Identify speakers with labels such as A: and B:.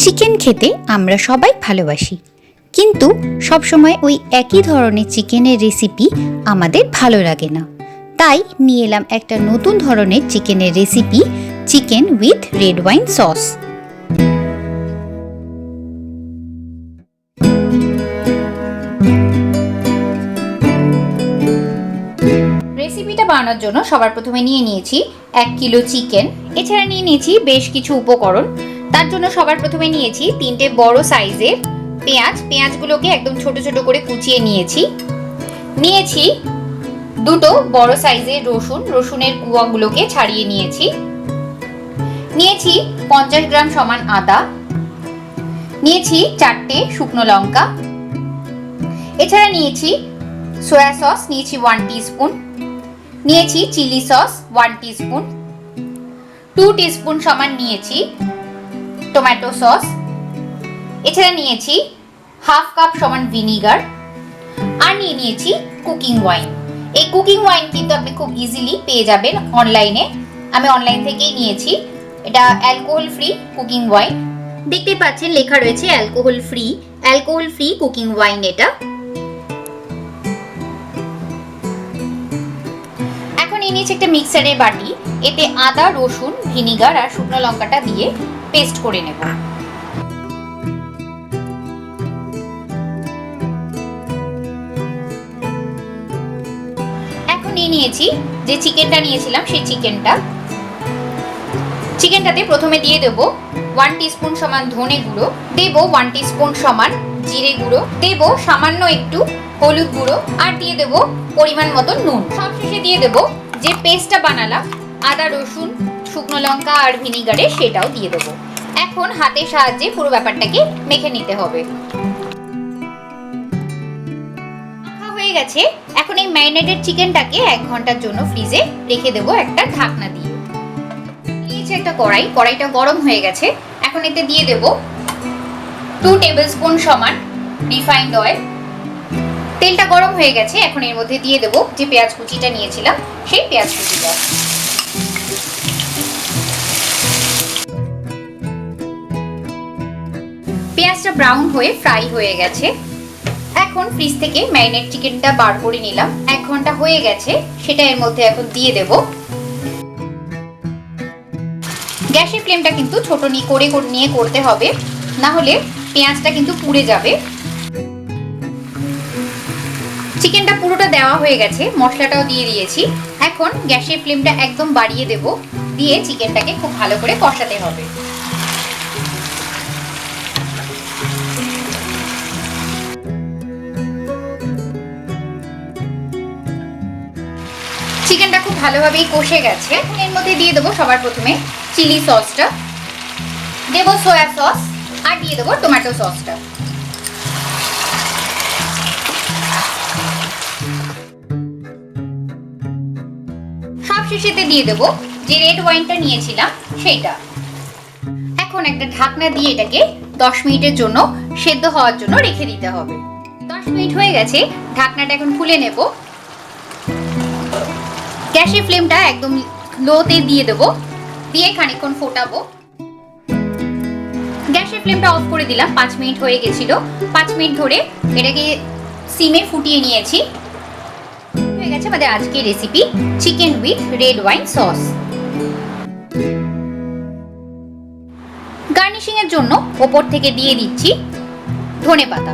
A: Chicken খেতে আমরা সবাই ভালোবাসি, কিন্তু সবসময় ওই একই ধরনের চিকেনের রেসিপি আমাদের ভালো লাগে না। তাই নিয়ে এলাম একটা নতুন ধরনের চিকেনের recipe, chicken with red wine sauce. রেসিপিটা বানানোর জন্য সবার প্রথমে নিয়ে নিয়েছি 1 কিলো চিকেন। এছাড়া নিয়ে নিয়েছি বেশ কিছু উপকরণ। তার জন্য সবার প্রথমে নিয়েছি 3টে বড় সাইজের পেঁয়াজগুলোকে একদম ছোট ছোট করে কুচিয়ে নিয়েছি। নিয়েছি 2টো বড় সাইজের রসুনের কুয়াগুলোকে ছাড়িয়ে নিয়েছি। নিয়েছি 50 গ্রাম সমান আদা। নিয়েছি 4টে শুকনো লঙ্কা। এছাড়া নিয়েছি সোয়া সস, নিয়েছি 1 টিস্পুন। নিয়েছি চিলি সস 1 টিস্পুন। 2 টিস্পুন সমান নিয়েছি টমেটো সস। এছাড়া নিয়েছি হাফ কাপ সমান ভিনিগার। আর নিয়েছি কুকিং ওয়াইন। এই কুকিং ওয়াইন কিন্তু আপনি খুব ইজিলি পেয়ে যাবেন অনলাইনে। আমি অনলাইন থেকেই নিয়েছি। এটা অ্যালকোহল ফ্রি কুকিং ওয়াইন। দেখতে পাচ্ছেন লেখা রয়েছে অ্যালকোহল ফ্রি কুকিং ওয়াইন। এটা এখন নিয়েছি একটা মিক্সারের বাটি। এতে আদা, রসুন, ভিনিগার আর শুকনো লঙ্কাটা দিয়ে পেস্ট করে নেব। এখন নিয়েছি যে চিকেনটা নিয়েছিলাম সেই চিকেনটাতে প্রথমে দিয়ে দেব 1 টিস্পুন সমান ধনে গুঁড়ো, দেব 1 টিস্পুন সমান জিরে গুঁড়ো, দেব সামান্য একটু হলুদ গুঁড়ো আর দিয়ে দেব পরিমাণ মতো নুন। সবশেষে দিয়ে দেব যে পেস্টটা বানালাম আদা, রসুন, শুকনো লঙ্কা আর ভিনিগারে, সেটাও দিয়ে দেব। এখন হাতের সাহায্যে পুরো ব্যাপারটাকে মেখে নিতে হবে। মাখা হয়ে গেছে। এখন এই ম্যারিনেটেড চিকেনটাকে 1 ঘন্টার জন্য ফ্রিজে রেখে দেব একটা ঢাকনা দিয়ে। নিয়েছি একটা কড়াইটা গরম হয়ে গেছে। এখন এতে দিয়ে দেব 2 টেবিলস্পুন সমান রিফাইন্ড অয়েল। তেলটা গরম হয়ে গেছে। এখন এর মধ্যে দিয়ে দেব যে পেঁয়াজ কুচিটা নিয়েছিলাম সেই পেঁয়াজ কুচিটা। পেঁয়াজটা ব্রাউন হয়ে ফ্রাই হয়ে গেছে। এখন ফ্রিজ থেকে ম্যারিনেট চিকেনটা বার করে নিলাম। 1 ঘন্টা হয়ে গেছে, সেটা এর মধ্যে এখন দিয়ে দেব। গ্যাসের ফ্লেমটা কিন্তু ছোট করে নিয়ে করতে হবে, না হলে পেঁয়াজটা কিন্তু পুড়ে যাবে। চিকেনটা পুরোটা দেওয়া হয়ে গেছে, মশলাটাও দিয়ে দিয়েছি। এখন গ্যাসের ফ্লেমটা একদম বাড়িয়ে দেব, দিয়ে চিকেনটাকে খুব ভালো করে কষাতে হবে। চিকেনটা খুব ভালোভাবেই কষে গেছে। এর মধ্যে দিয়ে দেবো সবার প্রথমে চিলি সসটা, দেবো সোয়া সস আর দিয়ে দেবো টমেটো সসটা। সবশেষেতে দিয়ে দেবো যে রেড ওয়াইনটা নিয়েছিলাম সেইটা। এখন একটা ঢাকনা দিয়ে এটাকে 10 মিনিটের জন্য সেদ্ধ হওয়ার জন্য রেখে দিতে হবে। 10 মিনিট হয়ে গেছে, ঢাকনাটা এখন খুলে নেব। গ্যাসের ফ্লেমটা একদম লোতে দিয়ে দেব, দিয়ে খানিকক্ষণ ফোটাবো। গ্যাসের ফ্লেমটা অফ করে দিলাম। 5 মিনিট হয়ে গেছিল। 5 মিনিট ধরে এটাকে সিমে ফুটিয়ে নিয়েছি। হয়ে গেছে আমাদের আজকের recipe, chicken with red wine sauce. Garnishing এর জন্য ওপর থেকে দিয়ে দিচ্ছি ধনেপাতা।